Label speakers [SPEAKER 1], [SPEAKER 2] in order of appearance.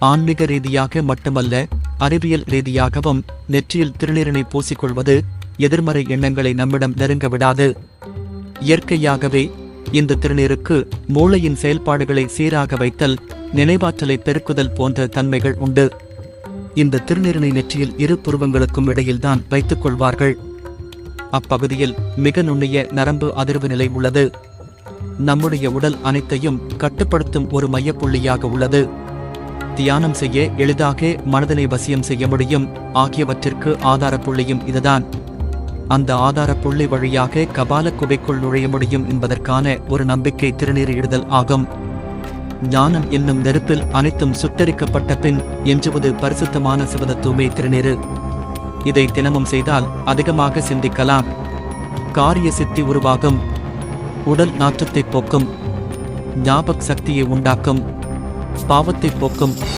[SPEAKER 1] ஆன்மீக ரீதியாக மட்டுமல்ல, அறிவியல் ரீதியாகவும் நெற்றியில் திருநீரினை பூசிக்கொள்வது எதிர்மறை எண்ணங்களை நம்மிடம் நெருங்க விடாது. இயற்கையாகவே இந்த திருநீருக்கு மூளையின் செயல்பாடுகளை சீராக வைத்தல், நினைவாற்றலை பெருக்குதல் போன்ற தன்மைகள் உண்டு. இந்த திருநீரினை நெற்றியில் இரு புருவங்களுக்கும் இடையில்தான் வைத்துக் கொள்வார்கள். அப்பகுதியில் மிக நுண்ணிய நரம்பு அதிர்வு நிலை உள்ளது. நம்முடைய உடல் அனைத்தையும் கட்டுப்படுத்தும் ஒரு மையப்புள்ளியாக உள்ளது. தியானம் செய்ய எளிதாக மனதனை வசியம் செய்ய முடியும் ஆகியவற்றிற்கு ஆதார புள்ளியும் இதுதான். அந்த ஆதார புள்ளி வழியாக கபால குகைக்குள் நுழைய முடியும் என்பதற்கான ஒரு நம்பிக்கை திருநீர் இடுதல் ஆகும். ஞானம் என்னும் நெருப்பில் அனைத்தும் சுட்டரிக்கப்பட்ட பின் எஞ்சுவது பரிசுத்தமான சிவதத்துவமே திருநீரு. இதை தினமும் செய்தால் அதிகமாக சிந்திக்கலாம். காரிய சித்தி உருவாகும். உடல் நாற்றத்தை போக்கும். ஞாபக சக்தியை உண்டாக்கும். பாவத்தை போக்கும்.